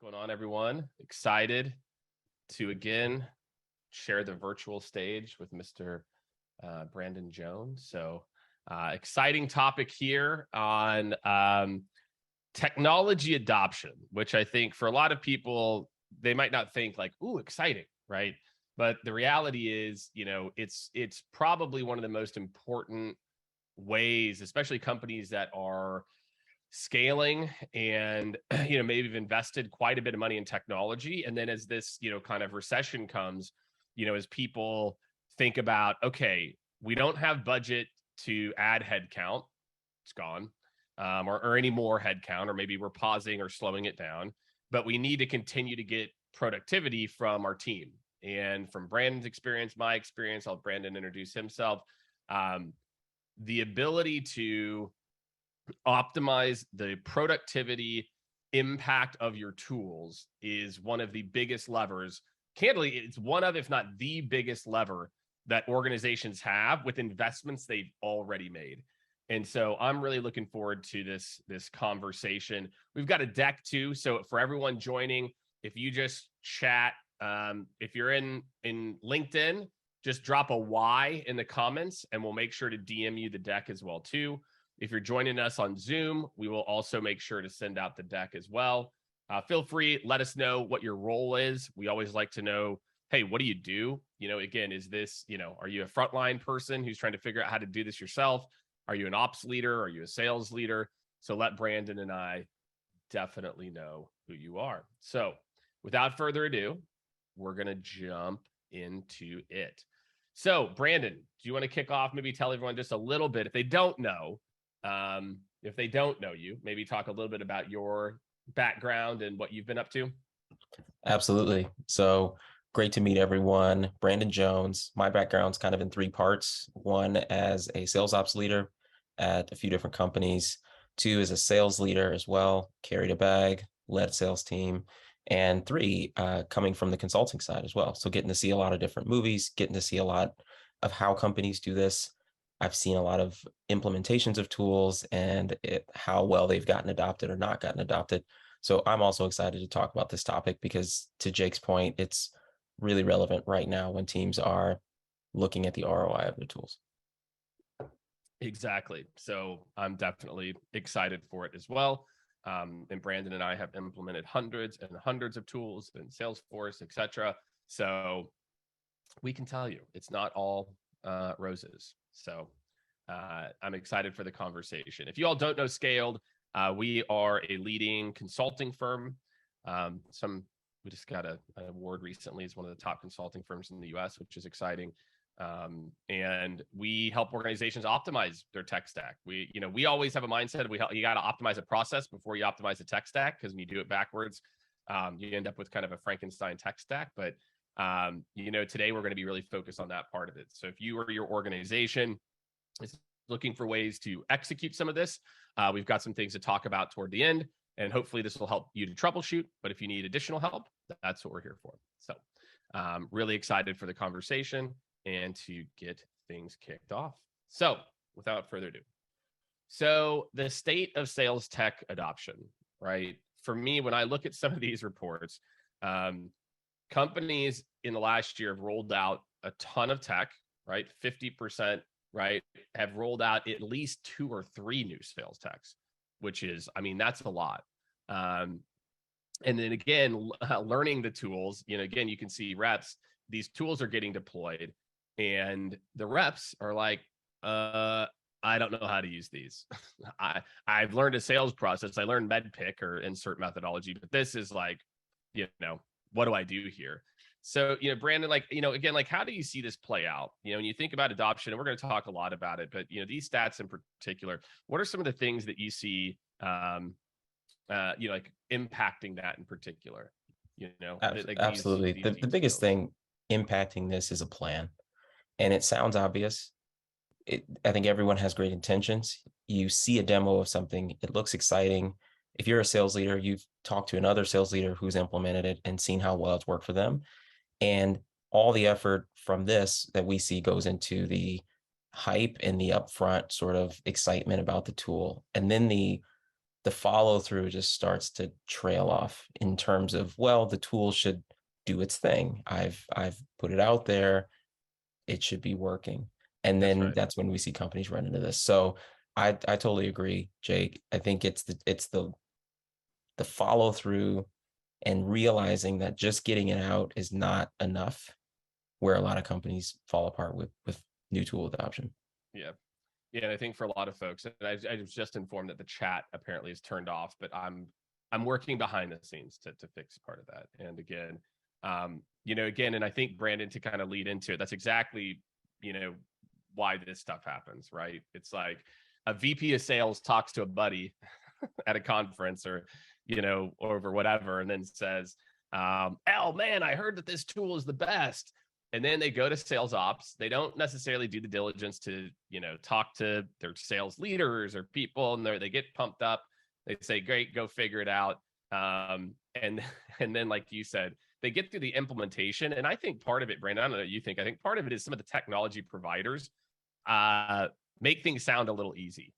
What's going on, everyone? Excited to again share the virtual stage with Mr. Brandon Jones. So exciting topic here on technology adoption, which I think for a lot of people, they might not think like, ooh, exciting, right? But the reality is, it's probably one of the most important ways, especially companies that are scaling and maybe have invested quite a bit of money in technology, and then as this kind of recession comes, as people think about, okay, we don't have budget to add headcount, it's gone, or any more headcount, or maybe we're pausing or slowing it down, but we need to continue to get productivity from our team. And from Brandon's experience, my experience, I'll have Brandon introduce himself. The ability to optimize the productivity impact of your tools is one of the biggest levers. Candidly, it's one of, if not the biggest lever that organizations have with investments they've already made. And so I'm really looking forward to this conversation. We've got a deck too. So for everyone joining, if you just chat, if you're in LinkedIn, just drop a Y in the comments and we'll make sure to DM you the deck as well too. If you're joining us on Zoom, we will also make sure to send out the deck as well. Feel free, let us know what your role is. We always like to know, hey, what do you do? Again, is this, are you a frontline person who's trying to figure out how to do this yourself? Are you an ops leader? Are you a sales leader? So let Brandon and I definitely know who you are. So without further ado, we're going to jump into it. So Brandon, do you want to kick off? Maybe tell everyone just a little bit, if they don't know you, maybe talk a little bit about your background and what you've been up to. Absolutely. So great to meet everyone. Brandon Jones. My background's kind of in three parts. One, as a sales ops leader at a few different companies. Two, as a sales leader as well, carried a bag, led a sales team. And three, coming from the consulting side as well. So getting to see a lot of different movies, getting to see a lot of how companies do this. I've seen a lot of implementations of tools and how well they've gotten adopted or not gotten adopted. So I'm also excited to talk about this topic because, to Jake's point, it's really relevant right now when teams are looking at the ROI of their tools. Exactly. So I'm definitely excited for it as well. And Brandon and I have implemented hundreds and hundreds of tools in Salesforce, et cetera. So we can tell you it's not all roses. So I'm excited for the conversation. If you all don't know Scaled, we are a leading consulting firm. We just got an award recently as one of the top consulting firms in the US, which is exciting. And we help organizations optimize their tech stack. We always have a mindset of you got to optimize a process before you optimize the tech stack, because when you do it backwards, you end up with kind of a Frankenstein tech stack. But today we're going to be really focused on that part of it. So if you or your organization is looking for ways to execute some of this, we've got some things to talk about toward the end, and hopefully this will help you to troubleshoot. But if you need additional help, that's what we're here for. So really excited for the conversation and to get things kicked off. So without further ado, so the state of sales tech adoption, right? For me, when I look at some of these reports, companies in the last year have rolled out a ton of tech, right? 50%, right, have rolled out at least 2 or 3 new sales techs, which is, that's a lot. And then again, learning the tools, again, you can see reps, these tools are getting deployed and the reps are like, I don't know how to use these. I've learned a sales process. I learned MedPick or insert methodology, but this is like, what do I do here? So, Brandon, again, how do you see this play out? When you think about adoption, and we're going to talk a lot about it, but, these stats in particular, what are some of the things that you see, impacting that in particular? Absolutely. The biggest thing impacting this is a plan. And it sounds obvious. I think everyone has great intentions. You see a demo of something, it looks exciting. If you're a sales leader, you've talked to another sales leader who's implemented it and seen how well it's worked for them. And all the effort from this that we see goes into the hype and the upfront sort of excitement about the tool. And then the the follow through just starts to trail off in terms of, well, the tool should do its thing. I've put it out there. It should be working. And That's then right. that's when we see companies run into this. So I totally agree, Jake. I think it's the follow through and realizing that just getting it out is not enough, where a lot of companies fall apart with new tool adoption. Yeah. Yeah, and I think for a lot of folks, and I was just informed that the chat apparently is turned off, but I'm working behind the scenes to fix part of that. And again, again, and I think Brandon, to kind of lead into it, that's exactly, why this stuff happens, right? It's like a VP of sales talks to a buddy at a conference or, over whatever, and then says, "Oh man, I heard that this tool is the best." And then they go to sales ops. They don't necessarily do the diligence to, talk to their sales leaders or people, and they get pumped up. They say, "Great, go figure it out." And and then, like you said, they get through the implementation. And I think part of it, Brandon, I don't know what you think. I think part of it is some of the technology providers make things sound a little easy.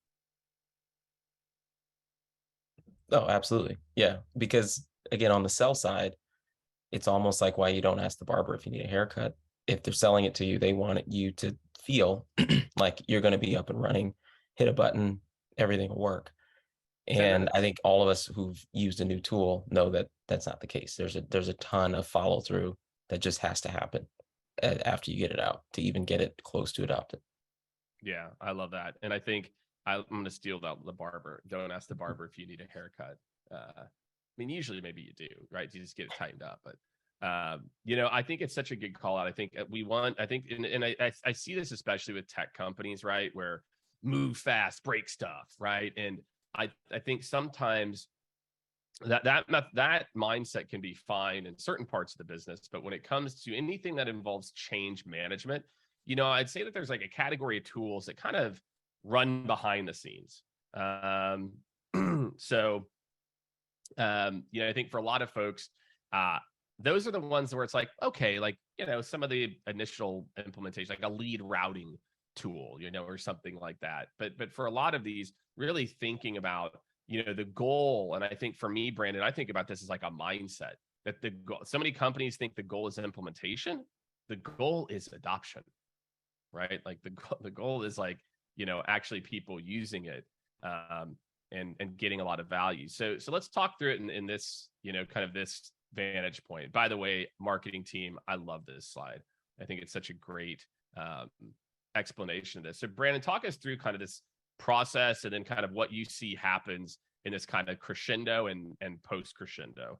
Oh, absolutely. Yeah. Because again, on the sell side, it's almost like why you don't ask the barber if you need a haircut. If they're selling it to you, they want you to feel like you're going to be up and running, hit a button, everything will work. 10 And I minutes. think all of us who've used a new tool know that that's not the case. There's a ton of follow through that just has to happen after you get it out to even get it close to adopted. Yeah, I love that. And I think I'm going to steal the barber. Don't ask the barber if you need a haircut. I mean, usually maybe you do, right? You just get it tightened up. But, I think it's such a good call out. I think and I see this especially with tech companies, right? Where move fast, break stuff, right? And I think sometimes that mindset can be fine in certain parts of the business, but when it comes to anything that involves change management, I'd say that there's like a category of tools that kind of run behind the scenes. So I think for a lot of folks, those are the ones where it's like, okay, like, some of the initial implementation, like a lead routing tool, or something like that. But for a lot of these, really thinking about, the goal. And I think for me, Brandon, I think about this as like a mindset that the goal, so many companies think the goal is implementation. The goal is adoption, right? Like the goal is like, actually people using it, and getting a lot of value. So let's talk through it in this, kind of this vantage point. By the way, marketing team, I love this slide. I think it's such a great explanation of this. So Brandon, talk us through kind of this process and then kind of what you see happens in this kind of crescendo and post crescendo.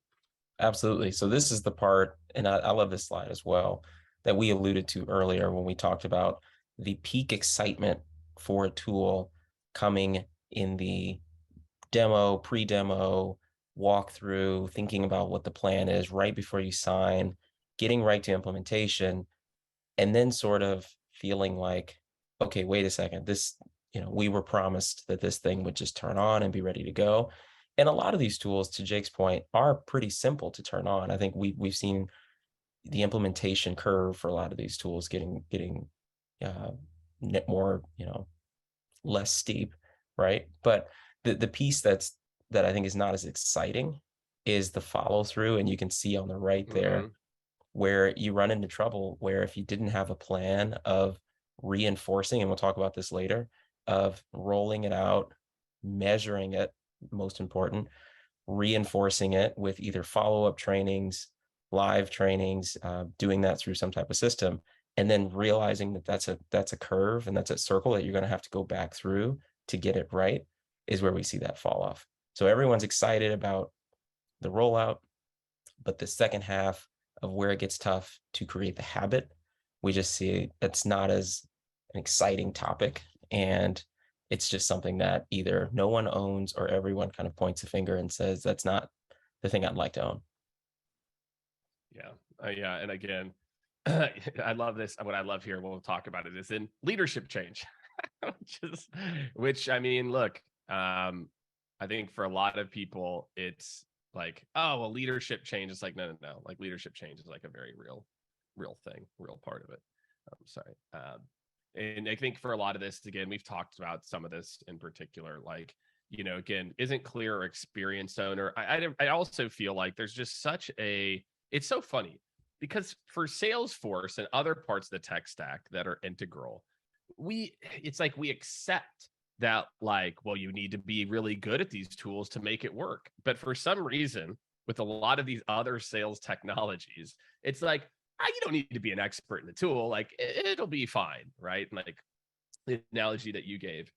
Absolutely. So this is the part, and I love this slide as well, that we alluded to earlier when we talked about the peak excitement for a tool coming in the demo, pre-demo, walkthrough, thinking about what the plan is right before you sign, getting right to implementation, and then sort of feeling like, okay, wait a second, this, we were promised that this thing would just turn on and be ready to go. And a lot of these tools, to Jake's point, are pretty simple to turn on. I think we've seen the implementation curve for a lot of these tools getting uh, more, less steep, right? But the piece that I think is not as exciting is the follow through, and you can see on the right there Mm-hmm. where you run into trouble where if you didn't have a plan of reinforcing, and we'll talk about this later, of rolling it out, measuring it, most important, reinforcing it with either follow-up trainings, live trainings, doing that through some type of system, and then realizing that that's a curve and that's a circle that you're going to have to go back through to get it right, is where we see that fall off. So everyone's excited about the rollout, but the second half of where it gets tough to create the habit, we just see it's not as an exciting topic. And it's just something that either no one owns or everyone kind of points a finger and says, that's not the thing I'd like to own. Yeah. Yeah. And again, I love this. What I love here, we'll talk about it, is in leadership change, which I mean, look, I think for a lot of people, it's like, oh, well, leadership change is like, no. Like leadership change is like a very real thing, real part of it. I'm sorry. And I think for a lot of this, again, we've talked about some of this in particular, like, again, isn't clear or experienced owner. I also feel like there's just it's so funny because for Salesforce and other parts of the tech stack that are integral, it's like we accept that, like, well, you need to be really good at these tools to make it work. But for some reason, with a lot of these other sales technologies, it's like, you don't need to be an expert in the tool. Like, it'll be fine, right? And like the analogy that you gave.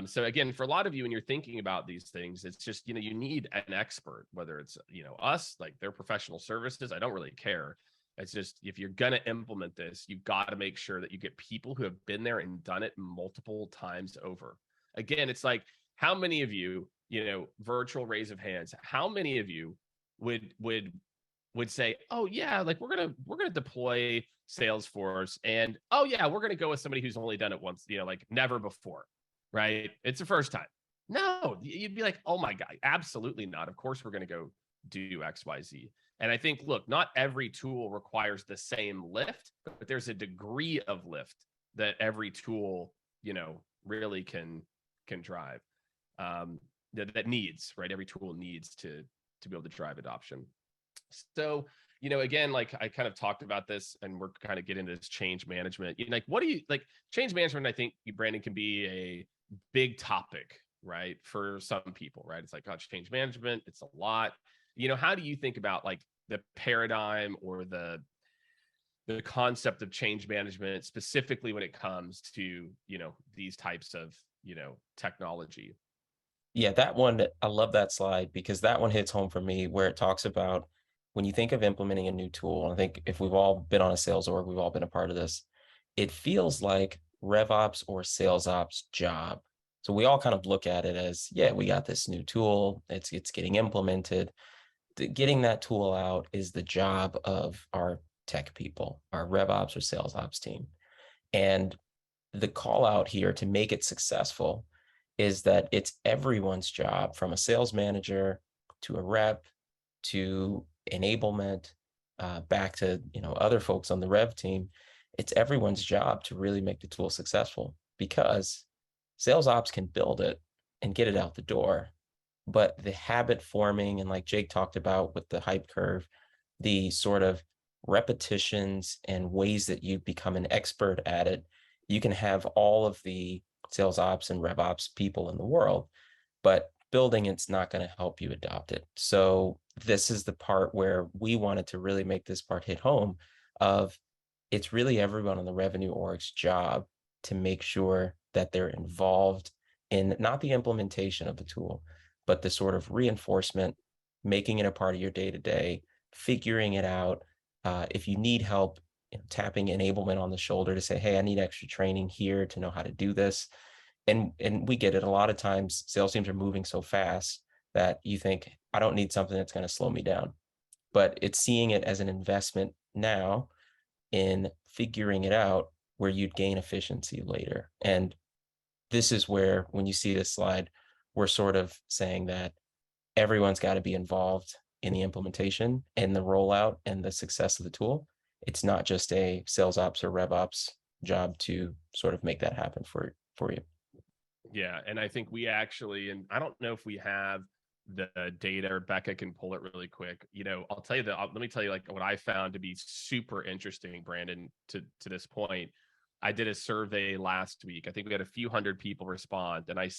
So again, for a lot of you, when you're thinking about these things, it's just, you need an expert, whether it's, us, like their professional services. I don't really care. It's just, if you're going to implement this, you've got to make sure that you get people who have been there and done it multiple times over. Again, it's like, how many of you, virtual raise of hands, how many of you would say, oh yeah, like we're gonna deploy Salesforce, and oh yeah, we're gonna go with somebody who's only done it once, like never before, right? It's the first time. No, you'd be like, oh my God, absolutely not. Of course we're gonna go do XYZ. And I think, look, not every tool requires the same lift, but there's a degree of lift that every tool, really can drive. That needs, right? Every tool needs to be able to drive adoption. So, again, like I kind of talked about this, and we're kind of getting into this change management. Like, what do you like? Change management, I think, Brandon, can be a big topic, right? For some people, right? It's like, oh, change management, it's a lot. How do you think about like the paradigm or the concept of change management, specifically when it comes to, these types of, technology? Yeah, that one, I love that slide because that one hits home for me where it talks about when you think of implementing a new tool. I think if we've all been on a sales org, we've all been a part of this. It feels like RevOps or sales ops job. So we all kind of look at it as, yeah, we got this new tool. It's getting implemented. Getting that tool out is the job of our tech people, our RevOps or sales ops team. And the call out here to make it successful is that it's everyone's job, from a sales manager to a rep to enablement, back to other folks on the rev team. It's everyone's job to really make the tool successful, because sales ops can build it and get it out the door, but the habit forming, and like Jake talked about with the hype curve, the sort of repetitions and ways that you become an expert at it. You can have all of the sales ops and rev ops people in the world, but building it's not going to help you adopt it. So this is the part where we wanted to really make this part hit home of, it's really everyone on the revenue org's job to make sure that they're involved in not the implementation of the tool, but the sort of reinforcement, making it a part of your day-to-day, figuring it out. If you need help, tapping enablement on the shoulder to say, hey, I need extra training here to know how to do this. And we get it. A lot of times sales teams are moving so fast that you think, I don't need something that's going to slow me down. But it's seeing it as an investment now in figuring it out where you'd gain efficiency later. And this is where, when you see this slide, we're sort of saying that everyone's got to be involved in the implementation and the rollout and the success of the tool. It's not just a sales ops or rev ops job to sort of make that happen for you. Yeah. And I think we actually, and I don't know if we have the data, or Becca can pull it really quick. I'll tell you that, let me tell you like what I found to be super interesting, Brandon, to this point. I did a survey last week. I think we had a few hundred people respond. And I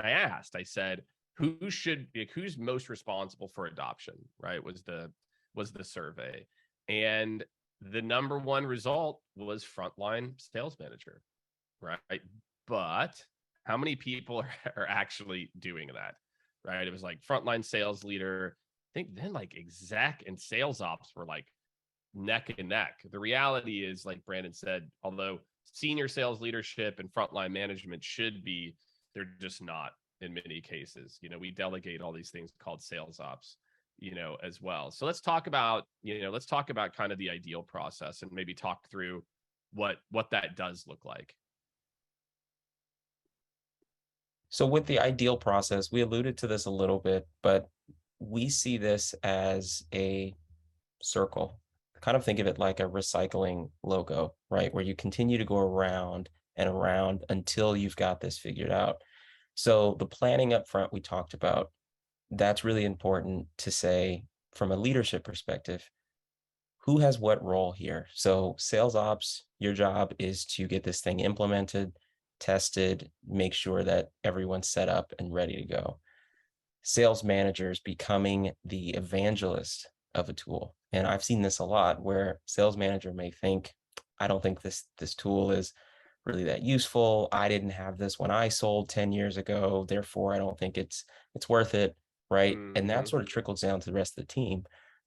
asked, I said, who's most responsible for adoption, right? Was the survey. And the number one result was frontline sales manager, right? But how many people are actually doing that, right? It was like frontline sales leader. I think then like exec and sales ops were like neck and neck. The reality is, like Brandon said, although senior sales leadership and frontline management should be, they're just not in many cases. We delegate all these things called sales ops, as well. So let's talk about kind of the ideal process, and maybe talk through what that does look like. So with the ideal process, we alluded to this a little bit, but we see this as a circle. Kind of think of it like a recycling logo, right? Where you continue to go around and around until you've got this figured out. So the planning up front we talked about, that's really important to say from a leadership perspective, who has what role here? So sales ops, your job is to get this thing implemented, tested, make sure that everyone's set up and ready to go. Sales managers becoming the evangelist of a tool. And I've seen this a lot where sales manager may think, I don't think this tool is really that useful. I didn't have this when I sold 10 years ago, therefore I don't think it's worth it, right? And that Mm-hmm. sort of trickles down to the rest of the team.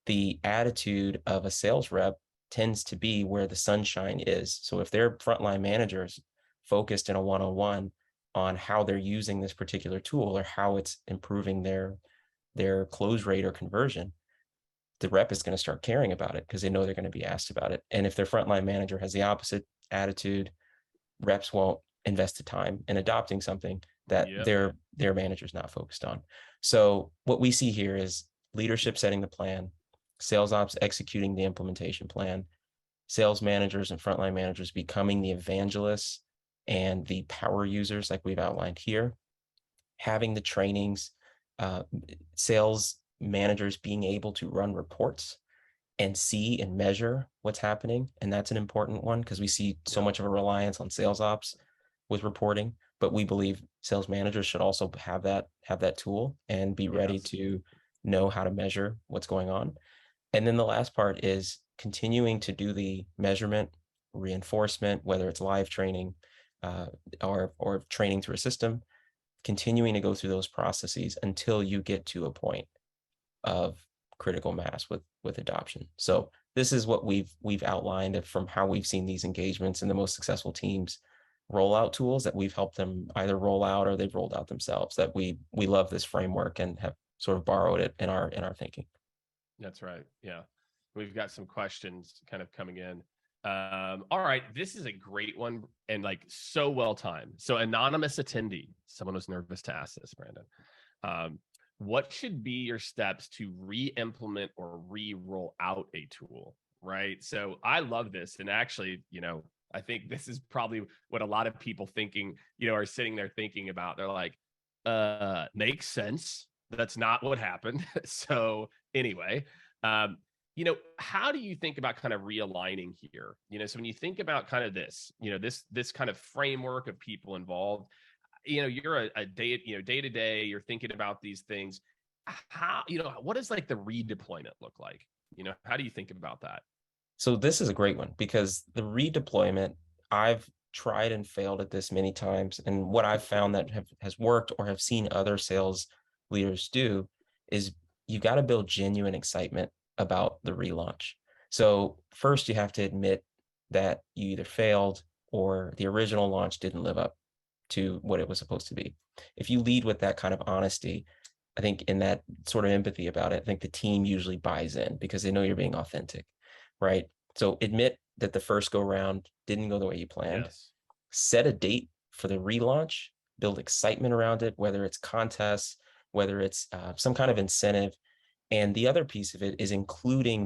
The attitude of a sales rep tends to be where the sunshine is. So if their frontline managers focused in a one-on-one on how they're using this particular tool or how it's improving their close rate or conversion, the rep is going to start caring about it because they know they're going to be asked about it. And if their frontline manager has the opposite attitude, reps won't invest the time in adopting something that Yep. their manager's not focused on. So what we see here is leadership setting the plan, sales ops executing the implementation plan, sales managers and frontline managers becoming the evangelists and the power users like we've outlined here, having the trainings, uh, sales managers being able to run reports and see and measure what's happening. And that's an important one because we see so Yep. much of a reliance on sales ops with reporting, but we believe sales managers should also have that tool and be ready Yes. to know how to measure what's going on. And then the last part is continuing to do the measurement, reinforcement, whether it's live training uh, or training through a system, continuing to go through those processes until you get to a point of critical mass with adoption. So this is what we've outlined from how we've seen these engagements and the most successful teams roll out tools that we've helped them either roll out or they've rolled out themselves. That we love this framework and have sort of borrowed it in our thinking. That's right. Yeah. We've got some questions kind of coming in. All right. This is a great one and like so well timed. So, anonymous attendee, someone was nervous to ask this, Brandon. What should be your steps to re-implement or re-roll out a tool? Right. So, I love this. And actually, I think this is probably what a lot of people thinking, are sitting there thinking about. They're like, makes sense. That's not what happened. So, anyway, how do you think about kind of realigning here? So when you think about kind of this kind of framework of people involved, you're a day, day to day, you're thinking about these things. How, what does like the redeployment look like? How do you think about that? So this is a great one because the redeployment, I've tried and failed at this many times. And what I've found that has worked or have seen other sales leaders do is you've got to build genuine excitement about the relaunch. So first you have to admit that you either failed or the original launch didn't live up to what it was supposed to be. If you lead with that kind of honesty, I think in that sort of empathy about it, I think the team usually buys in because they know you're being authentic, right? So admit that the first go round didn't go the way you planned. Yes. Set a date for the relaunch, build excitement around it, whether it's contests, whether it's some kind of incentive. And the other piece of it is including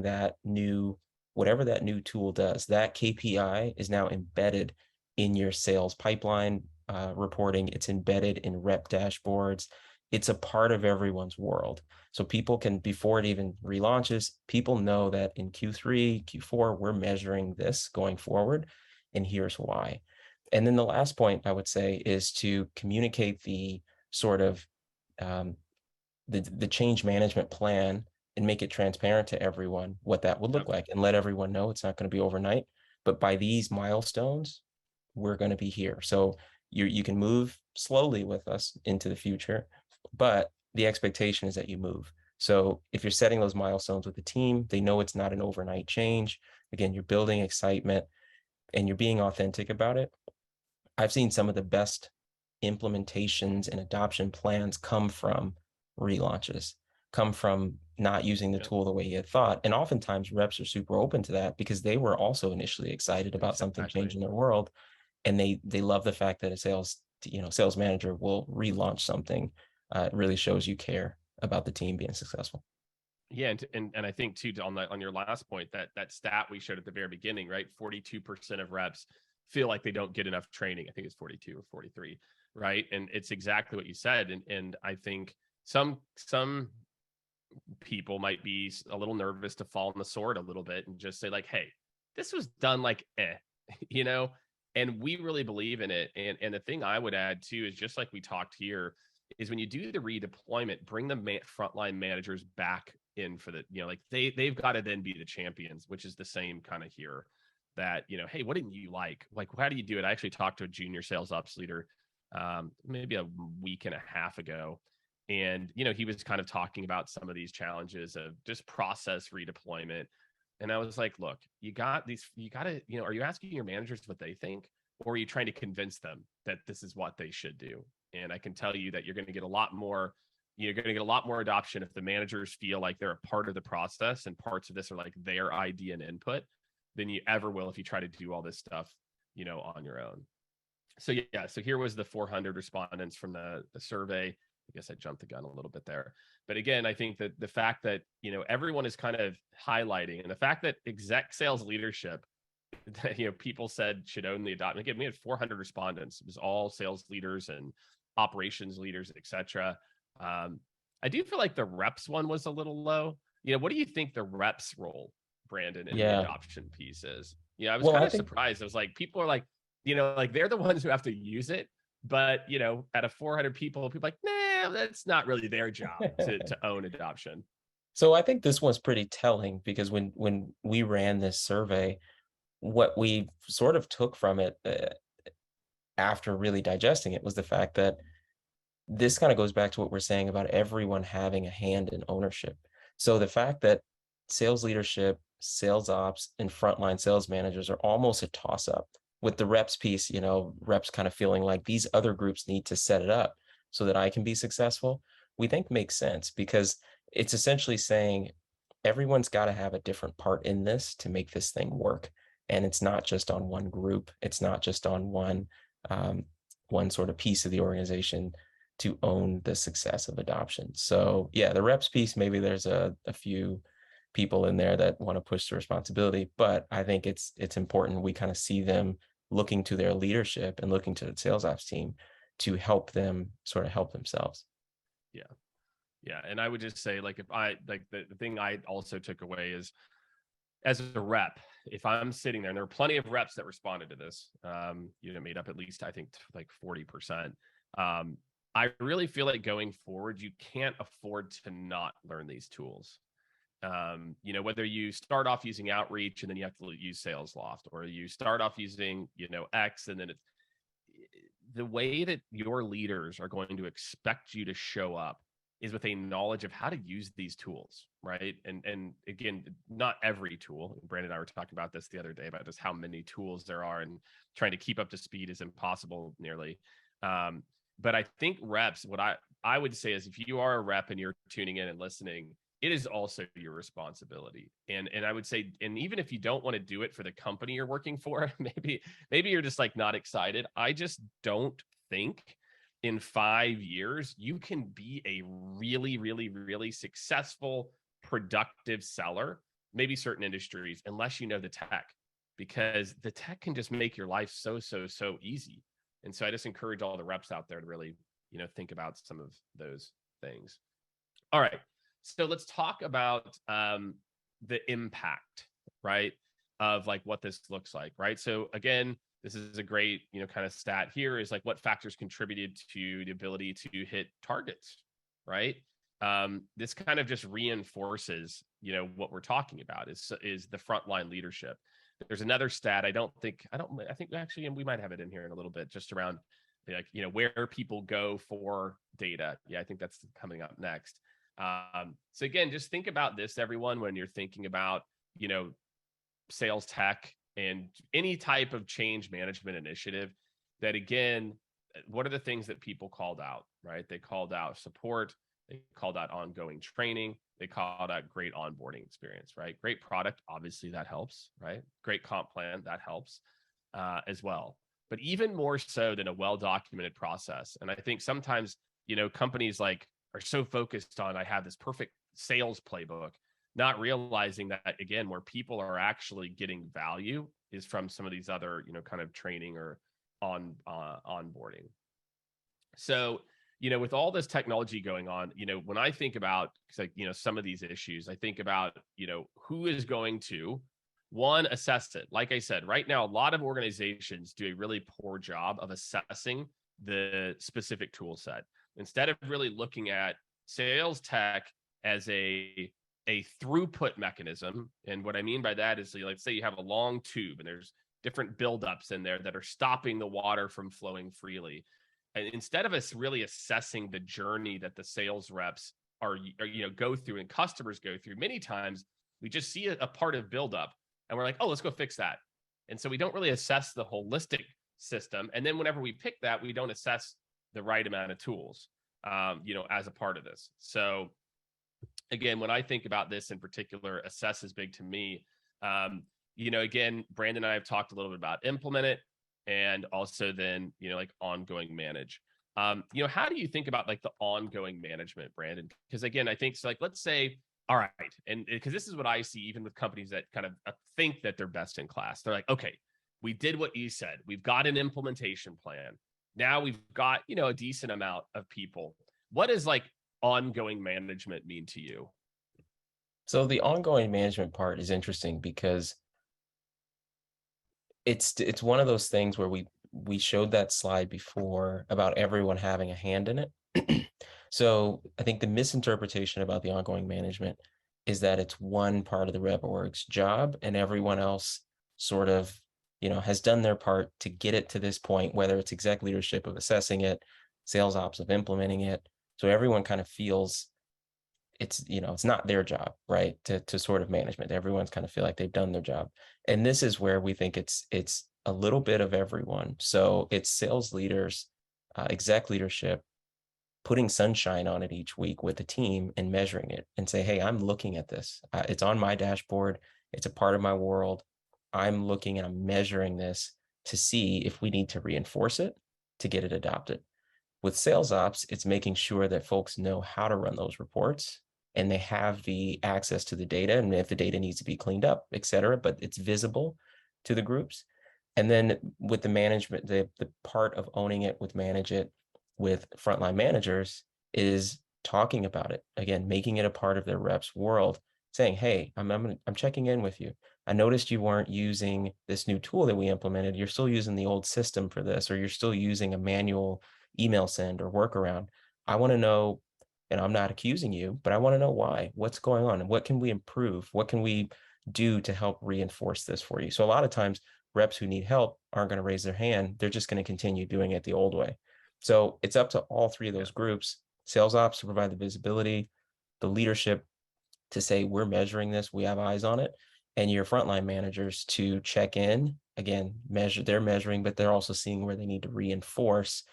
whatever that new tool does, that KPI is now embedded in your sales pipeline reporting. It's embedded in rep dashboards. It's a part of everyone's world. So people can, before it even relaunches, people know that in Q3, Q4, we're measuring this going forward, and here's why. And then the last point I would say is to communicate the sort of the change management plan and make it transparent to everyone what that would look Yep. like and let everyone know it's not going to be overnight. But by these milestones, we're going to be here. So you can move slowly with us into the future, but the expectation is that you move. So if you're setting those milestones with the team, they know it's not an overnight change. Again, you're building excitement and you're being authentic about it. I've seen some of the best implementations and adoption plans come from relaunches, come from not using the Yep. tool the way you had thought. And oftentimes reps are super open to that because they were also initially excited about something Exactly. changing their world. And they love the fact that a sales manager will relaunch something. It really shows you care about the team being successful. Yeah, and I think too on your last point, that stat we showed at the very beginning, right? 42% of reps feel like they don't get enough training. I think it's 42 or 43, right? And it's exactly what you said. And I think some people might be a little nervous to fall on the sword a little bit and just say like, hey, this was done like you know, and we really believe in it. And the thing I would add too is, just like we talked here, is when you do the redeployment, bring the frontline managers back in for the, like they've got to then be the champions, which is the same kind of here, that, hey, what didn't you like, how do you do it? I actually talked to a junior sales ops leader maybe a week and a half ago, and he was kind of talking about some of these challenges of just process redeployment. And I was like, look, you got to, are you asking your managers what they think, or are you trying to convince them that this is what they should do? And I can tell you that you're going to get a lot more adoption if the managers feel like they're a part of the process and parts of this are like their idea and input, than you ever will if you try to do all this stuff, on your own. So yeah, so here was the 400 respondents from the survey. I guess I jumped the gun a little bit there. But again, I think that the fact that, everyone is kind of highlighting, and the fact that exec sales leadership that, people said should own the adoption. Again, we had 400 respondents. It was all sales leaders and operations leaders, etc. I do feel like the reps one was a little low. What do you think the reps role, Brandon, in the Yeah. adoption piece is? I was Well, kind I of think, surprised. I was like, people are like, like they're the ones who have to use it. But, out of 400 people like, nah, that's not really their job to own adoption. so I think this one's pretty telling, because when we ran this survey, what we sort of took from it, after really digesting it, was the fact that this kind of goes back to what we're saying about everyone having a hand in ownership. So the fact that sales leadership, sales ops, and frontline sales managers are almost a toss up, with the reps piece, reps kind of feeling like these other groups need to set it up so that I can be successful, we think makes sense, because it's essentially saying everyone's got to have a different part in this to make this thing work. And it's not just on one group. It's not just on one sort of piece of the organization to own the success of adoption. So yeah, the reps piece, maybe there's a few people in there that want to push the responsibility, but I think it's important we kind of see them looking to their leadership and looking to the sales ops team to help them sort of help themselves. Yeah. Yeah. And I would just say, like, if I like the thing I also took away is, as a rep, if I'm sitting there, and there were plenty of reps that responded to this, made up at least, I think, like 40%. I really feel like going forward, you can't afford to not learn these tools. Whether you start off using outreach and then you have to use SalesLoft, or you start off using, X, and then it's the way that your leaders are going to expect you to show up is with a knowledge of how to use these tools, right? And again, not every tool. Brandon and I were talking about this the other day, about just how many tools there are, and trying to keep up to speed is impossible nearly. But I think reps, what I would say is, if you are a rep and you're tuning in and listening, it is also your responsibility. And I would say, and even if you don't want to do it for the company you're working for, maybe you're just like not excited. I just don't think in 5 years you can be a really, really, really successful, productive seller, maybe certain industries, unless you know the tech, because the tech can just make your life so easy. And so I just encourage all the reps out there to really, think about some of those things. All right. So let's talk about the impact, right, of like what this looks like, right? So again, this is a great, kind of stat here, is like what factors contributed to the ability to hit targets, right? This kind of just reinforces, what we're talking about is the frontline leadership. There's another stat. I think actually, and we might have it in here in a little bit, just around like, where people go for data. Yeah, I think that's coming up next. So again, just think about this, everyone, when you're thinking about, sales tech and any type of change management initiative, that again, what are the things that people called out, right? They called out support. They called out ongoing training. They called out great onboarding experience, right? Great product, obviously that helps, right? Great comp plan, that helps as well. But even more so than a well-documented process. And I think sometimes, companies like are so focused on, I have this perfect sales playbook, not realizing that, again, where people are actually getting value is from some of these other, kind of training or onboarding. So, with all this technology going on, when I think about like, some of these issues, I think about, who is going to one, assess it. Like I said, right now, a lot of organizations do a really poor job of assessing the specific tool set. Instead of really looking at sales tech as a throughput mechanism. And what I mean by that is, like, say you have a long tube and there's different buildups in there that are stopping the water from flowing freely. And instead of us really assessing the journey that the sales reps are go through and customers go through, many times we just see a part of buildup and we're like, oh, let's go fix that. And so we don't really assess the holistic system. And then whenever we pick that, we don't assess the right amount of tools, as a part of this. So again, when I think about this in particular, assess is big to me. Again, Brandon and I have talked a little bit about implement it, and also then, like ongoing manage. How do you think about like the ongoing management, Brandon? Because again, I think so, like, let's say, all right, and because this is what I see even with companies that kind of think that they're best in class. They're like, okay, we did what you said. We've got an implementation plan. Now we've got, a decent amount of people. What does like ongoing management mean to you? So the ongoing management part is interesting because it's one of those things where we showed that slide before about everyone having a hand in it. So I think the misinterpretation about the ongoing management is that it's one part of the rep org's job and everyone else sort of, has done their part to get it to this point, whether it's exec leadership of assessing it, sales ops of implementing it. So everyone kind of feels it's not their job, right, to sort of management. Everyone's kind of feel like they've done their job. And this is where we think it's a little bit of everyone. So it's sales leaders, exec leadership, putting sunshine on it each week with the team and measuring it and say, hey, I'm looking at this. It's on my dashboard. It's a part of my world. I'm looking and I'm measuring this to see if we need to reinforce it to get it adopted. With sales ops, it's making sure that folks know how to run those reports and they have the access to the data, and if the data needs to be cleaned up, et cetera, but it's visible to the groups. And then with the management, the part of owning it with manage it with frontline managers is talking about it, again, making it a part of their reps world, saying, hey, I'm checking in with you. I noticed you weren't using this new tool that we implemented. You're still using the old system for this, or you're still using a manual email send or workaround. I want to know, and I'm not accusing you, but I want to know why, what's going on, and what can we improve? What can we do to help reinforce this for you? So a lot of times reps who need help aren't going to raise their hand. They're just going to continue doing it the old way. So it's up to all three of those groups, sales ops to provide the visibility, the leadership to say, we're measuring this, we have eyes on it, and your frontline managers to check in, again, they're measuring, but they're also seeing where they need to reinforce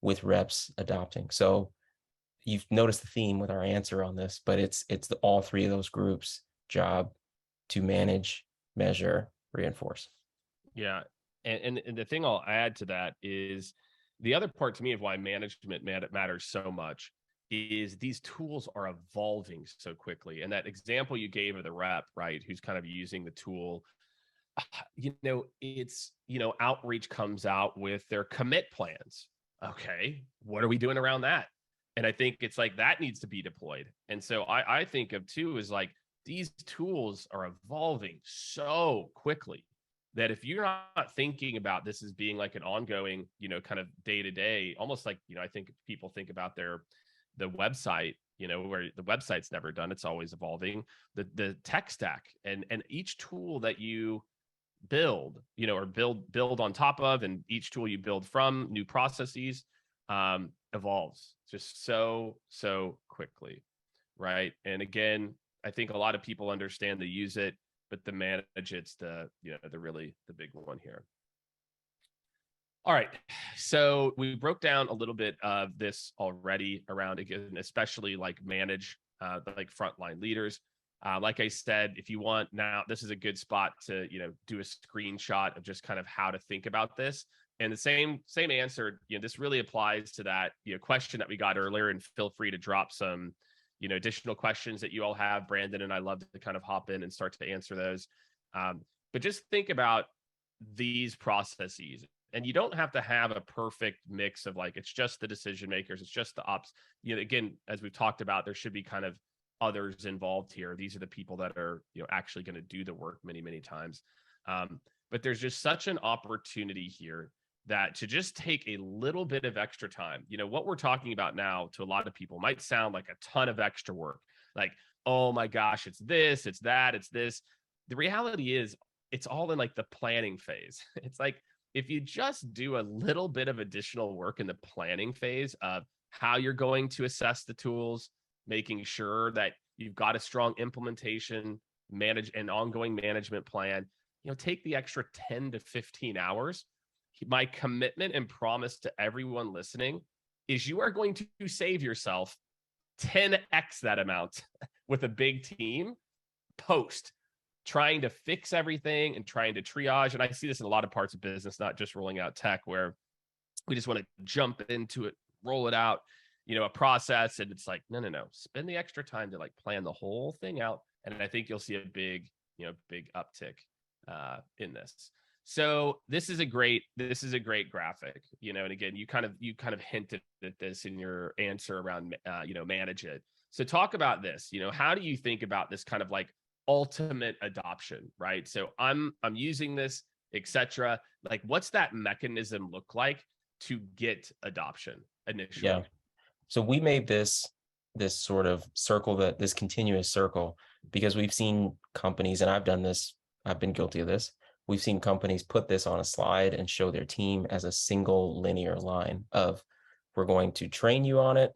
with reps adopting. So you've noticed the theme with our answer on this, but it's all three of those groups' job to manage, measure, reinforce. Yeah. And the thing I'll add to that is the other part to me of why management matters so much is these tools are evolving so quickly. And that example you gave of the rep, right, who's kind of using the tool, it's, outreach comes out with their commit plans. Okay, what are we doing around that? And I think it's like that needs to be deployed. And so I think of too is like these tools are evolving so quickly that if you're not thinking about this as being like an ongoing, kind of day to day, almost like, I think people think about the website, where the website's never done, it's always evolving, the tech stack and each tool that you build, or build on top of, and each tool you build from, new processes, evolves just so quickly, right? And again, I think a lot of people understand to use it, but the manage it's the big one here. All right, so we broke down a little bit of this already around, again, especially like manage like frontline leaders. Like I said, if you want now, this is a good spot to do a screenshot of just kind of how to think about this. And the same answer, this really applies to that question that we got earlier. And feel free to drop some additional questions that you all have. Brandon and I love to kind of hop in and start to answer those. But just think about these processes And you don't have to have a perfect mix of like, it's just the decision makers, it's just the ops. Again, as we've talked about, there should be kind of others involved here. These are the people that are, actually going to do the work many, many times. But there's just such an opportunity here that to just take a little bit of extra time, what we're talking about now to a lot of people might sound like a ton of extra work. Like, oh my gosh, it's this, it's that, it's this. The reality is it's all in like the planning phase. It's like, if you just do a little bit of additional work in the planning phase of how you're going to assess the tools, making sure that you've got a strong implementation, manage an ongoing management plan, take the extra 10 to 15 hours. My commitment and promise to everyone listening is you are going to save yourself 10x that amount with a big team post trying to fix everything and trying to triage. And I see this in a lot of parts of business, not just rolling out tech, where we just want to jump into it, roll it out, a process. And it's like, no, spend the extra time to like plan the whole thing out. And I think you'll see a big uptick in this. So this is a great graphic, and again, you kind of hinted at this in your answer around, manage it. So talk about this, how do you think about this kind of like ultimate adoption, right? So I'm using this, etc. Like, what's that mechanism look like to get adoption initially? Yeah. So we made this sort of circle, this continuous circle, because we've seen companies, and I've done this, I've been guilty of this. We've seen companies put this on a slide and show their team as a single linear line of, we're going to train you on it.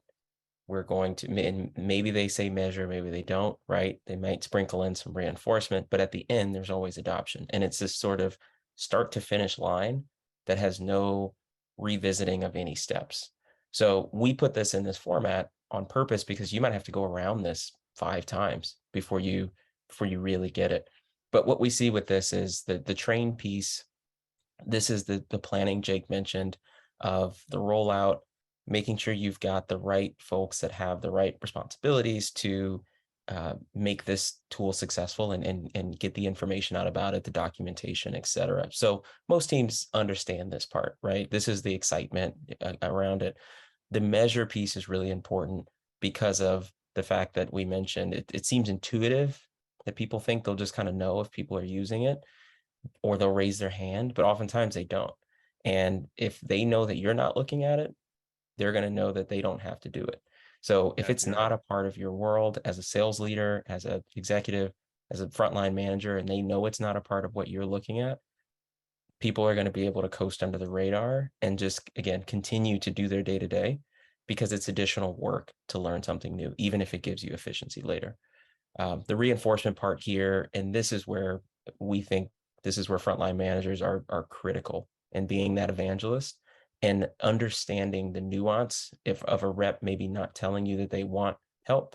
We're going to, and maybe they say measure, maybe they don't, right? They might sprinkle in some reinforcement, but at the end, there's always adoption. And it's this sort of start to finish line that has no revisiting of any steps. So we put this in this format on purpose because you might have to go around this 5 times before you really get it. But what we see with this is the train piece. This is the planning Jake mentioned of the rollout, making sure you've got the right folks that have the right responsibilities to make this tool successful and get the information out about it, the documentation, et cetera. So most teams understand this part, right? This is the excitement around it. The measure piece is really important because of the fact that we mentioned it seems intuitive, that people think they'll just kind of know if people are using it, or they'll raise their hand, but oftentimes they don't. And if they know that you're not looking at it, they're going to know that they don't have to do it. So if it's not a part of your world as a sales leader, as an executive, as a frontline manager, and they know it's not a part of what you're looking at, people are going to be able to coast under the radar and just, again, continue to do their day-to-day because it's additional work to learn something new, even if it gives you efficiency later. The reinforcement part here, and this is where we think this is where frontline managers are critical in being that evangelist and understanding the nuance of a rep maybe not telling you that they want help,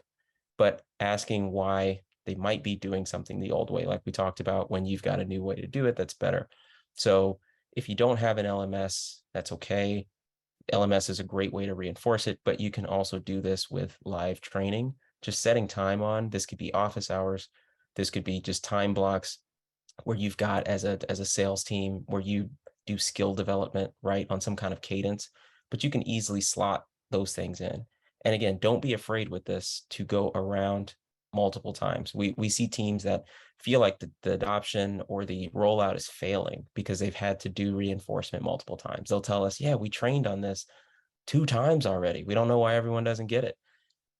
but asking why they might be doing something the old way, like we talked about, when you've got a new way to do it that's better. So if you don't have an LMS, that's okay. LMS is a great way to reinforce it, but you can also do this with live training, just setting time on. This could be office hours. This could be just time blocks where you've got as a sales team where you do skill development, right, on some kind of cadence, but you can easily slot those things in. And again, don't be afraid with this to go around multiple times. We see teams that feel like the adoption or the rollout is failing because they've had to do reinforcement multiple times. They'll tell us, yeah, we trained on this 2 times already. We don't know why everyone doesn't get it.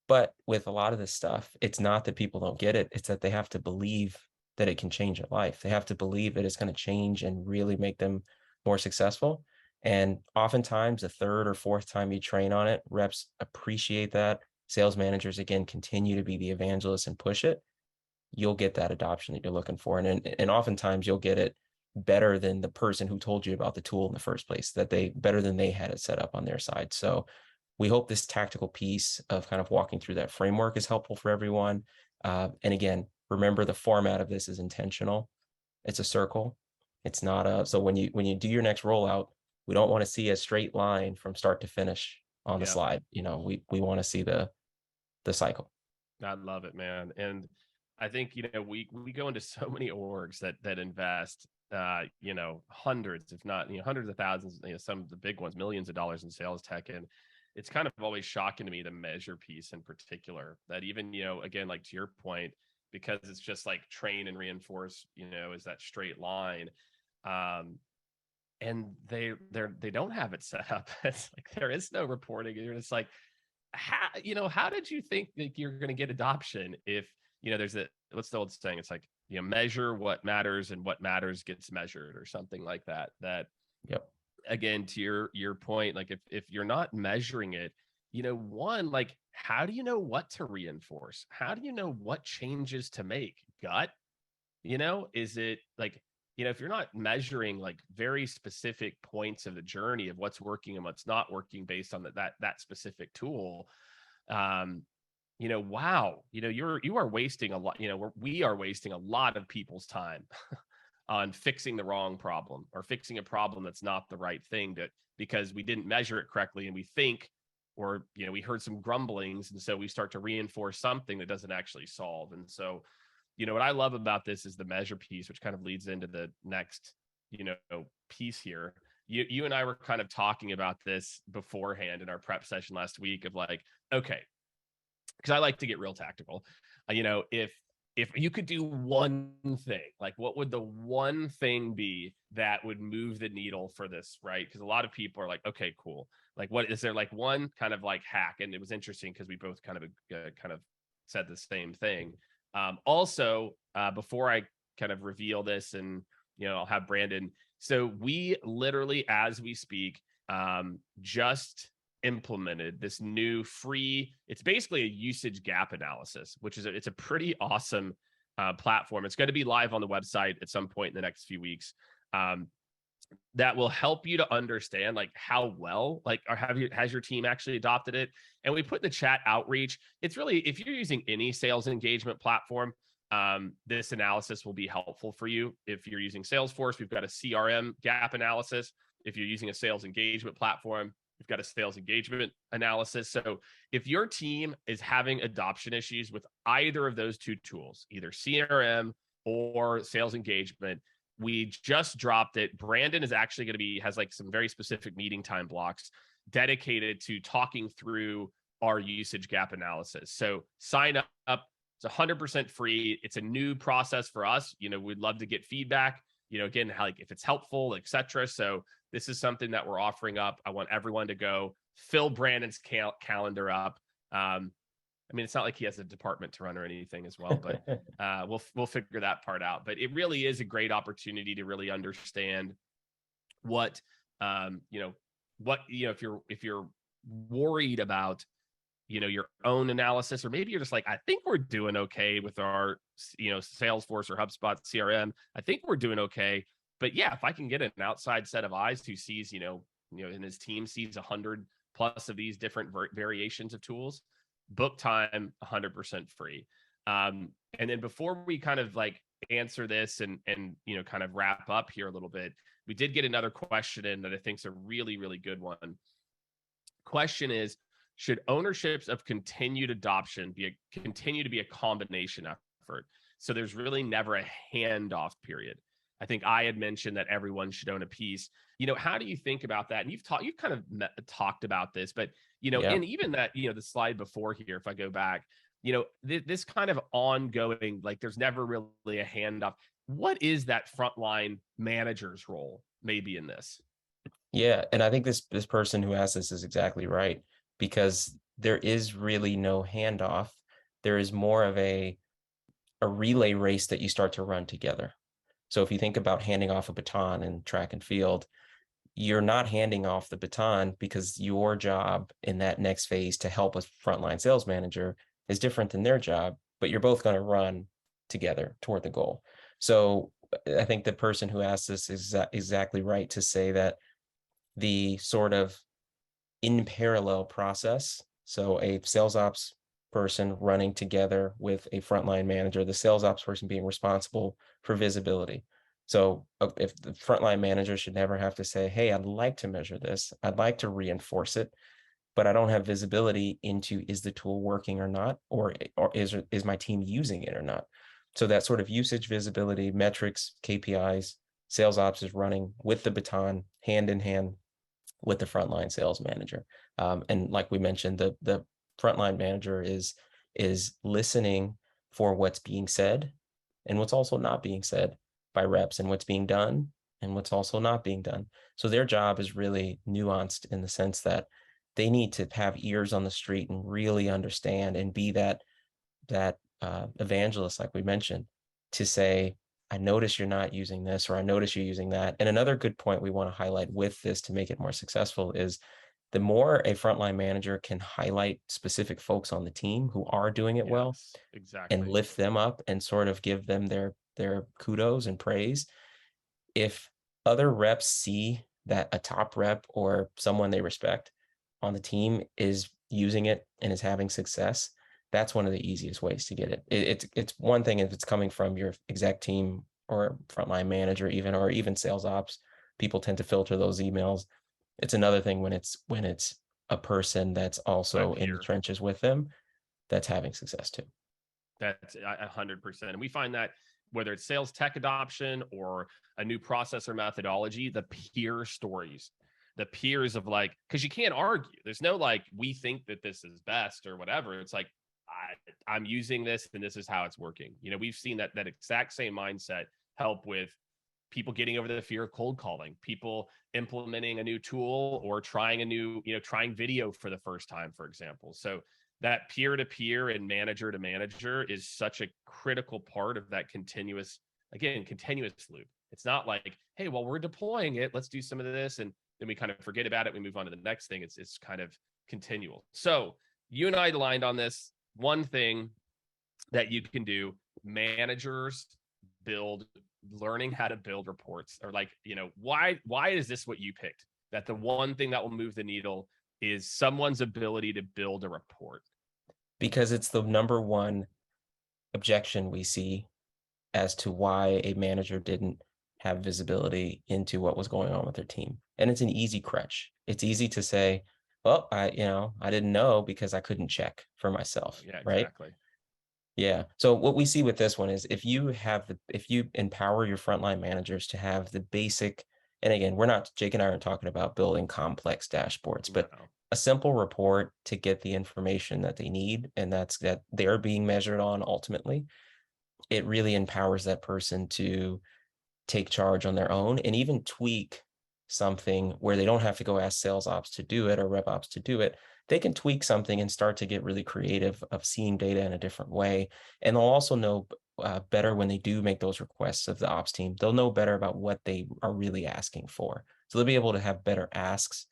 But with a lot of this stuff, it's not that people don't get it. It's that they have to believe that it can change their life. They have to believe that it's going to change and really make them more successful. And oftentimes the 3rd or 4th time you train on it, reps appreciate that. Sales managers, again, continue to be the evangelists and push it. You'll get that adoption that you're looking for. And oftentimes you'll get it better than the person who told you about the tool in the first place, better than they had it set up on their side. So we hope this tactical piece of kind of walking through that framework is helpful for everyone. And again, remember the format of this is intentional. It's a circle. It's not so when you do your next rollout, we don't want to see a straight line from start to finish on the slide. We want to see the cycle. I love it, man. And I think, we go into so many orgs that invest hundreds, if not, hundreds of thousands, some of the big ones, millions of dollars in sales tech. And it's kind of always shocking to me, the measure piece in particular, that even, again, like to your point, because it's just like train and reinforce, is that straight line. And they don't have it set up. It's like, there is no reporting. And it's like, how did you think that you're going to get adoption if, there's what's the old saying? It's like, measure what matters and what matters gets measured, or something like that. Yep. Again, to your point, like if you're not measuring it, one, like, how do you know what to reinforce? How do you know what changes to make? Gut? Is it like, if you're not measuring like very specific points of the journey of what's working and what's not working based on that specific tool, wow, you are wasting a lot, we are wasting a lot of people's time on fixing the wrong problem, or fixing a problem that's not the right thing, because we didn't measure it correctly, and we think, or, we heard some grumblings, and so we start to reinforce something that doesn't actually solve. And so, what I love about this is the measure piece, which kind of leads into the next, piece here. You and I were kind of talking about this beforehand in our prep session last week, of like, okay, because I like to get real tactical. If you could do one thing, like, what would the one thing be that would move the needle for this, right? Because a lot of people are like, okay, cool. Like, what is there, like one kind of like hack? And it was interesting because we both kind of said the same thing. Also, before I kind of reveal this, and I'll have Brandon. So we literally, as we speak, just implemented this new free, it's basically a usage gap analysis, which is it's a pretty awesome platform. It's going to be live on the website at some point in the next few weeks. That will help you to understand like how well, like, has your team actually adopted it? And we put in the chat outreach. It's really, if you're using any sales engagement platform, this analysis will be helpful for you. If you're using Salesforce, we've got a CRM gap analysis. If you're using a sales engagement platform, we've got a sales engagement analysis. So if your team is having adoption issues with either of those two tools, either CRM or sales engagement, we just dropped it. Brandon is actually going to has like some very specific meeting time blocks dedicated to talking through our usage gap analysis. So sign up. It's 100% free. It's a new process for us. We'd love to get feedback, again, like if it's helpful, etc. So this is something that we're offering up. I want everyone to go fill Brandon's calendar up. It's not like he has a department to run or anything as well, but we'll figure that part out. But it really is a great opportunity to really understand what, if you're worried about, your own analysis, or maybe you're just like, I think we're doing okay with our, Salesforce or HubSpot CRM. I think we're doing okay. But yeah, if I can get an outside set of eyes who sees, and his team sees 100 plus of these different variations of tools, book time, 100% free. And then before we kind of like answer this and kind of wrap up here a little bit, we did get another question in that I think is a really, really good one. Question is, should ownerships of continued adoption continue to be a combination effort? So there's really never a handoff period. I think I had mentioned that everyone should own a piece. How do you think about that? And you've kind of talked about this, but and even that, the slide before here, if I go back, this kind of ongoing, like there's never really a handoff. What is that frontline manager's role maybe in this? Yeah, and I think this person who asked this is exactly right, because there is really no handoff. There is more of a relay race that you start to run together. So if you think about handing off a baton in track and field, you're not handing off the baton because your job in that next phase to help a frontline sales manager is different than their job, but you're both going to run together toward the goal. So I think the person who asked this is exactly right to say that the sort of in parallel process, so a sales ops person running together with a frontline manager, the sales ops person being responsible for visibility. So if the frontline manager should never have to say, hey, I'd like to measure this, I'd like to reinforce it, but I don't have visibility into, is the tool working or not, or is my team using it or not? So that sort of usage, visibility, metrics, KPIs, sales ops is running with the baton hand in hand with the frontline sales manager. And like we mentioned, the frontline manager is listening for what's being said and what's also not being said by reps, and what's being done and what's also not being done. So their job is really nuanced in the sense that they need to have ears on the street and really understand and be that evangelist, like we mentioned, to say, I notice you're not using this, or I notice you're using that. And another good point we want to highlight with this to make it more successful is the more a frontline manager can highlight specific folks on the team who are doing it well Yes, and exactly. lift them up and sort of give them their kudos and praise. If other reps see that a top rep or someone they respect on the team is using it and is having success, that's one of the easiest ways to get it. It's one thing if it's coming from your exec team or frontline manager, or even sales ops. People tend to filter those emails. It's another thing when it's a person that's A also in the peer. trenches with them that's having success too. That's 100%. And we find that whether it's sales tech adoption or a new process or methodology, the peer stories, the peers of like, because you can't argue. There's no like, we think that this is best or whatever. It's like, I'm using this and this is how it's working. We've seen that exact same mindset help with people getting over the fear of cold calling, people implementing a new tool or trying a new, trying video for the first time, for example. So that peer to peer and manager to manager is such a critical part of that continuous loop. It's not like, hey, well, we're deploying it, let's do some of this, and then we kind of forget about it, we move on to the next thing. It's kind of continual. So you and I aligned on this one thing that you can do. Managers learning how to build reports, or like, why is this what you picked, that the one thing that will move the needle is someone's ability to build a report? Because it's the number one objection we see as to why a manager didn't have visibility into what was going on with their team. And it's an easy crutch. It's easy to say, well, I didn't know because I couldn't check for myself. Yeah, right? exactly. Yeah. So what we see with this one is if you empower your frontline managers to have the basic, and again, Jake and I aren't talking about building complex dashboards, but No. a simple report to get the information that they need, and that they're being measured on ultimately, it really empowers that person to take charge on their own and even tweak something where they don't have to go ask sales ops to do it or rep ops to do it. They can tweak something and start to get really creative of seeing data in a different way. And they'll also know better when they do make those requests of the ops team. They'll know better about what they are really asking for. So they'll be able to have better asks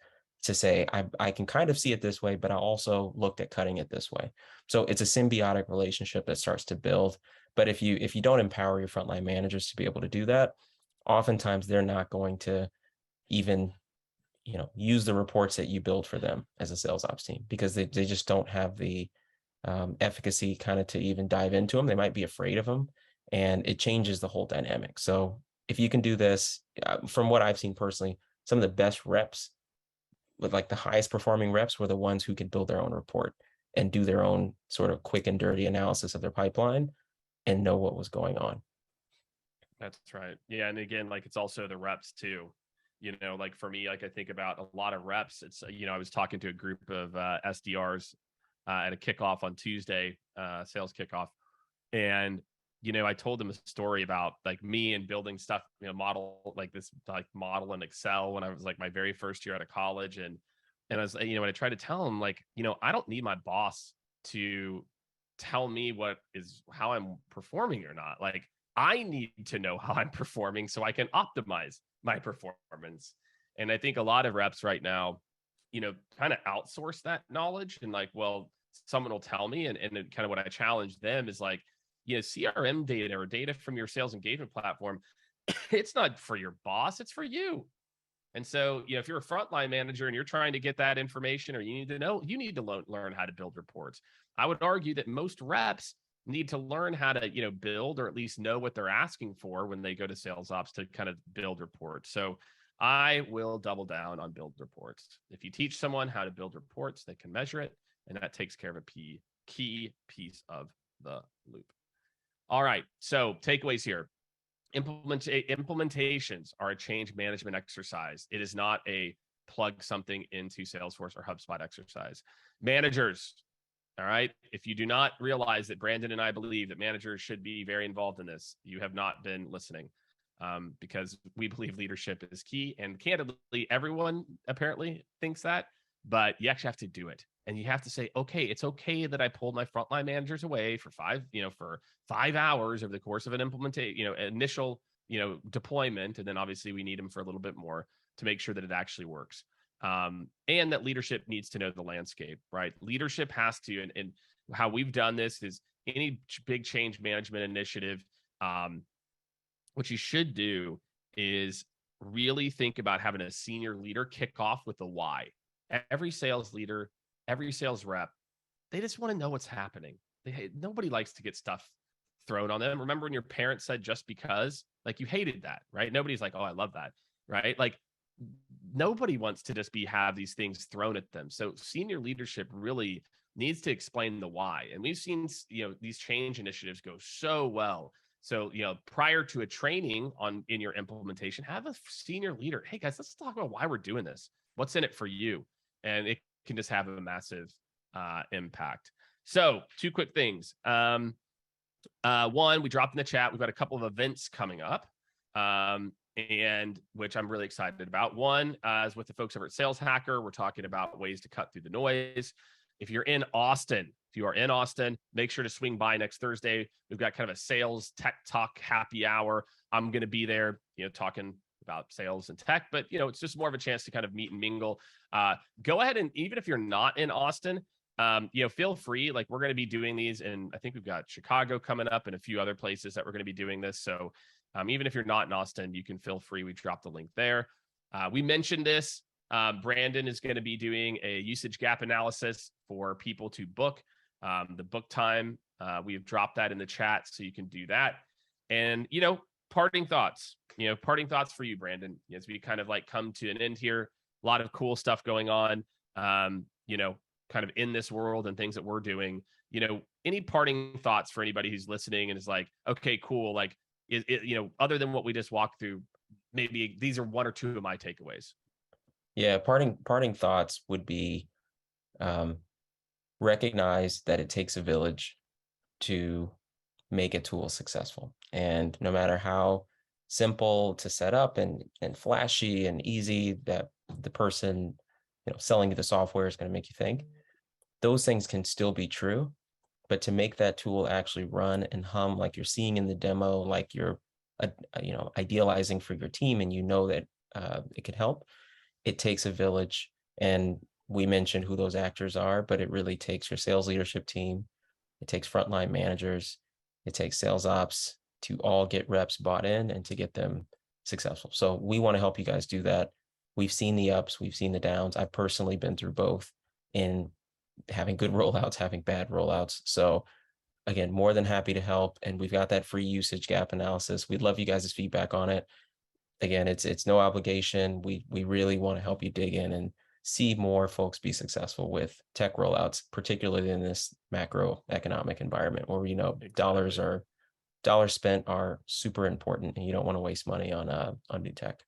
to say, I can kind of see it this way, but I also looked at cutting it this way. So it's a symbiotic relationship that starts to build. But if you don't empower your frontline managers to be able to do that, oftentimes they're not going to even use the reports that you build for them as a sales ops team, because they just don't have the efficacy kind of to even dive into them. They might be afraid of them, and it changes the whole dynamic. So if you can do this, from what I've seen personally, some of the best reps, with like the highest performing reps, were the ones who could build their own report and do their own sort of quick and dirty analysis of their pipeline and know what was going on. That's right. Yeah. And again, like, it's also the reps too. Like for me, like I think about a lot of reps. It's, I was talking to a group of SDRs at a kickoff on Tuesday, sales kickoff. And, I told them a story about like me and building stuff, model, like this like model in Excel when I was like my very first year out of college. And I was, when I tried to tell them, like, I don't need my boss to tell me how I'm performing or not. Like, I need to know how I'm performing so I can optimize my performance. And I think a lot of reps right now, kind of outsource that knowledge and like, well, someone will tell me. And kind of what I challenge them is like, CRM data or data from your sales engagement platform, it's not for your boss, it's for you. And so, if you're a frontline manager and you're trying to get that information, or you need to learn how to build reports. I would argue that most reps need to learn how to, build, or at least know what they're asking for when they go to sales ops to kind of build reports. So I will double down on build reports. If you teach someone how to build reports, they can measure it, and that takes care of a key piece of the loop. All right. So takeaways here. Implementations are a change management exercise. It is not a plug something into Salesforce or HubSpot exercise. Managers, all right. If you do not realize that Brandon and I believe that managers should be very involved in this, you have not been listening, because we believe leadership is key. And candidly, everyone apparently thinks that, but you actually have to do it. And you have to say, okay, it's okay that I pulled my frontline managers away for 5 hours over the course of an implementation, initial, deployment. And then obviously we need them for a little bit more to make sure that it actually works. And that leadership needs to know the landscape, right? Leadership has to, and how we've done this is any big change management initiative, what you should do is really think about having a senior leader kick off with the why. Every sales leader, every sales rep, they just want to know what's happening. Nobody likes to get stuff thrown on them. Remember when your parents said just because? Like, you hated that, right? Nobody's like, oh, I love that, right? Like, nobody wants to just have these things thrown at them. So senior leadership really needs to explain the why. And we've seen, these change initiatives go so well. So, prior to a training in your implementation, have a senior leader. Hey guys, let's talk about why we're doing this. What's in it for you? And it can just have a massive impact. So 2 quick things. One, we dropped in the chat. We've got a couple of events coming up, and which I'm really excited about. One is with the folks over at Sales Hacker. We're talking about ways to cut through the noise. If you are in Austin, make sure to swing by next Thursday. We've got kind of a sales tech talk happy hour. I'm going to be there, talking about sales and tech, but it's just more of a chance to kind of meet and mingle. Go ahead, and even if you're not in Austin, feel free. Like, we're going to be doing these, and I think we've got Chicago coming up and a few other places that we're going to be doing this. So even if you're not in Austin, you can feel free. We dropped the link there. We mentioned this. Brandon is going to be doing a usage gap analysis for people to book. The book time, we've dropped that in the chat, so you can do that. And, parting thoughts for you, Brandon, as we kind of like come to an end here. A lot of cool stuff going on, kind of in this world and things that we're doing. Any parting thoughts for anybody who's listening and is like, okay, cool. Like, other than what we just walked through, maybe these are 1 or 2 of my takeaways. Yeah, parting thoughts would be, recognize that it takes a village to make a tool successful. And no matter how simple to set up and flashy and easy that the person, selling you the software is going to make you think, those things can still be true. But to make that tool actually run and hum like you're seeing in the demo, like you're, idealizing for your team, and that it could help, it takes a village. And we mentioned who those actors are, but it really takes your sales leadership team. It takes frontline managers. It takes sales ops to all get reps bought in and to get them successful. So we want to help you guys do that. We've seen the ups, we've seen the downs. I've personally been through both, in having good rollouts, having bad rollouts. So again, more than happy to help. And we've got that free usage gap analysis. We'd love you guys' feedback on it. Again, it's no obligation. We really want to help you dig in and see more folks be successful with tech rollouts, particularly in this macroeconomic environment where Exactly. dollars spent are super important, and you don't want to waste money on new tech.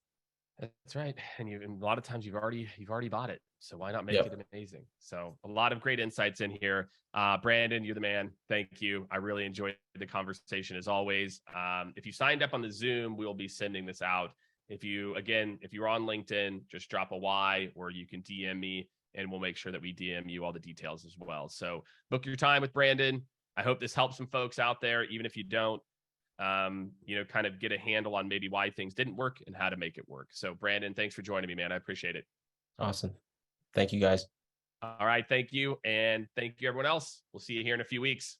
That's right. And a lot of times you've already bought it. So why not make Yep. it amazing? So a lot of great insights in here. Brandon, you're the man. Thank you. I really enjoyed the conversation as always. If you signed up on the Zoom, we'll be sending this out. If you're on LinkedIn, just drop a Y, or you can DM me and we'll make sure that we DM you all the details as well. So book your time with Brandon. I hope this helps some folks out there, even if you don't. Kind of get a handle on maybe why things didn't work and how to make it work. So Brandon, thanks for joining me, man. I appreciate it. Awesome. Thank you, guys. All right. Thank you. And thank you, everyone else. We'll see you here in a few weeks.